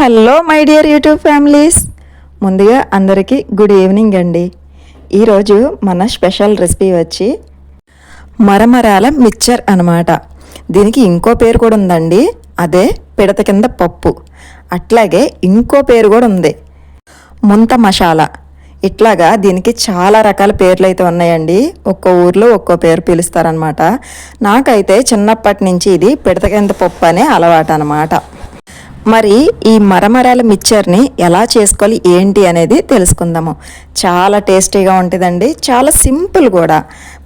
Hello my dear YouTube families, ముందుగా అందరికీ good evening అండి. ఈరోజు మన స్పెషల్ రెసిపీ వచ్చి మరమరాల మిక్చర్ అనమాట. దీనికి ఇంకో పేరు కూడా ఉందండి, అదే పిడత కింద పప్పు. అట్లాగే ఇంకో పేరు కూడా ఉంది, ముంత మసాలా. ఇట్లాగా దీనికి చాలా రకాల పేర్లు అయితే ఉన్నాయండి. ఒక్కో ఊర్లో ఒక్కో పేరు పిలుస్తారనమాట. నాకైతే చిన్నప్పటి నుంచి ఇది పిడత కింద పప్పు అనే అలవాటు అనమాట. మరి ఈ మరమరాల మిక్చర్ని ఎలా చేసుకోవాలి ఏంటి అనేది తెలుసుకుందాము. చాలా టేస్టీగా ఉంటుందండి, చాలా సింపుల్ కూడా.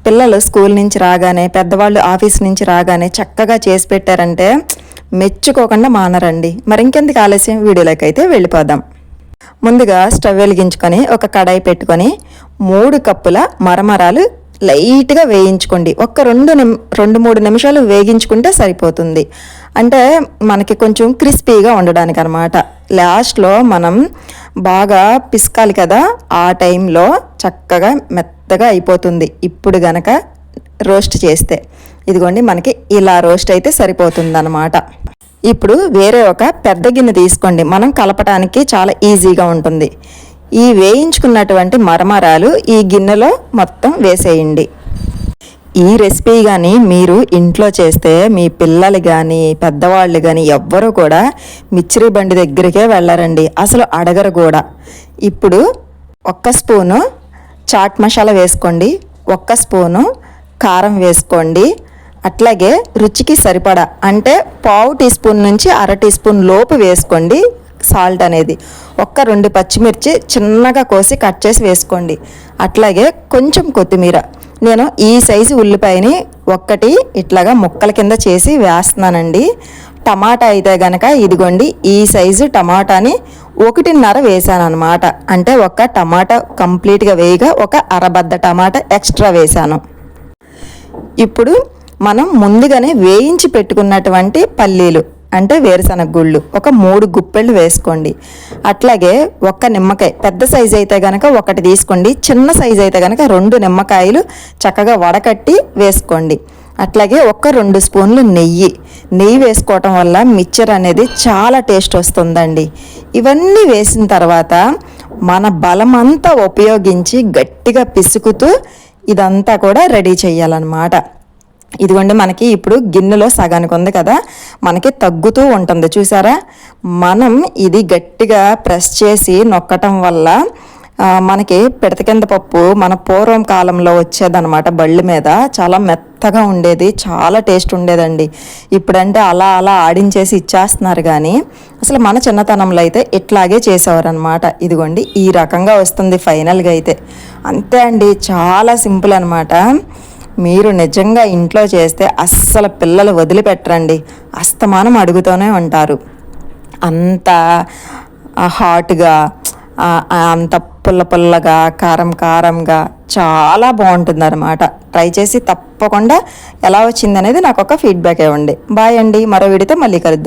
పిల్లలు స్కూల్ నుంచి రాగానే, పెద్దవాళ్ళు ఆఫీస్ నుంచి రాగానే చక్కగా చేసి పెట్టారంటే మెచ్చుకోకుండా మానరండి. మరి ఇంకెందుకు ఆలస్యం, వీడియోలోకి అయితే వెళ్ళిపోదాం. ముందుగా స్టవ్ వెలిగించుకొని ఒక కడాయి పెట్టుకొని 3 కప్పుల మరమరాలు లైట్గా వేయించుకోండి. ఒక 2-3 నిమిషాలు వేగించుకుంటే సరిపోతుంది. అంటే మనకి కొంచెం క్రిస్పీగా ఉండడానికి అనమాట. లాస్ట్లో మనం బాగా పిసకాలి కదా, ఆ టైంలో చక్కగా మెత్తగా అయిపోతుంది. ఇప్పుడు గనక రోస్ట్ చేస్తే ఇదిగోండి మనకి ఇలా రోస్ట్ అయితే సరిపోతుంది అనమాట. ఇప్పుడు వేరే ఒక పెద్ద గిన్నె తీసుకోండి, మనం కలపడానికి చాలా ఈజీగా ఉంటుంది. ఈ వేయించుకున్నటువంటి మరమరాలు ఈ గిన్నెలో మొత్తం వేసేయండి. ఈ రెసిపీ కానీ మీరు ఇంట్లో చేస్తే మీ పిల్లలు కానీ పెద్దవాళ్ళు కానీ ఎవ్వరూ కూడా మిక్చరీ బండి దగ్గరికే వెళ్ళరండి, అసలు అడగరు కూడా. ఇప్పుడు 1 స్పూను చాట్ మసాలా వేసుకోండి, 1 స్పూను కారం వేసుకోండి. అట్లాగే రుచికి సరిపడా అంటే 1/2 టీ స్పూన్ నుంచి 1/2 టీ స్పూన్ లోపు వేసుకోండి సాల్ట్ అనేది. 1-2 పచ్చిమిర్చి చిన్నగా కోసి కట్ చేసి వేసుకోండి. అట్లాగే కొంచెం కొత్తిమీర. నేను ఈ సైజు ఉల్లిపాయని 1 ఇట్లాగా ముక్కల కింద చేసి వేస్తున్నానండి. టమాటా అయితే గనక ఇదిగోండి ఈ సైజు టమాటాని 1.5 వేసాను అనమాట. అంటే 1 టమాటా కంప్లీట్గా వేయగా 1 అరబద్ద టమాటా ఎక్స్ట్రా వేసాను. ఇప్పుడు మనం ముందుగానే వేయించి పెట్టుకున్నటువంటి పల్లీలు అంటే వేరుశనగ గుళ్ళు 3 గుప్పెళ్ళు వేసుకోండి. అట్లాగే 1 నిమ్మకాయ, పెద్ద సైజు అయితే కనుక 1 తీసుకోండి, చిన్న సైజు అయితే కనుక 2 నిమ్మకాయలు చక్కగా వడకట్టి వేసుకోండి. అట్లాగే 2 స్పూన్లు నెయ్యి వేసుకోవటం వల్ల మిక్చర్ అనేది చాలా టేస్ట్ వస్తుందండి. ఇవన్నీ వేసిన తర్వాత మన బలమంతా ఉపయోగించి గట్టిగా పిసుకుతూ ఇదంతా కూడా రెడీ చేయాలన్నమాట. ఇదిగోండి మనకి ఇప్పుడు గిన్నెలో సగానికి ఉంది కదా, మనకి తగ్గుతూ ఉంటుంది చూసారా. మనం ఇది గట్టిగా ప్రెస్ చేసి నొక్కటం వల్ల మనకి పిడత కింద పప్పు మన పూర్వం కాలంలో వచ్చేదన్నమాట. బళ్ళ మీద చాలా మెత్తగా ఉండేది, చాలా టేస్ట్ ఉండేదండి. ఇప్పుడంటే అలా ఆడించేసి ఇచ్చేస్తున్నారు, కానీ అసలు మన చిన్నతనంలో అయితే ఇట్లాగే చేసేవారు అనమాట. ఇదిగోండి ఈ రకంగా వస్తుంది ఫైనల్గా అయితే. అంతే అండి, చాలా సింపుల్ అనమాట. మీరు నిజంగా ఇంట్లో చేస్తే అస్సలు పిల్లలు వదిలిపెట్టరండి, అస్తమానం అడుగుతూనే ఉంటారు. అంత హాట్గా, అంత పుల్లగా, కారంగా చాలా బాగుంటుంది అనమాట. ట్రై చేసి తప్పకుండా ఎలా వచ్చిందనేది నాకు ఒక ఫీడ్బ్యాక్ ఇవ్వండి. బాయ్ అండి, మరో వీడియోతో మళ్ళీ కలుద్దాం.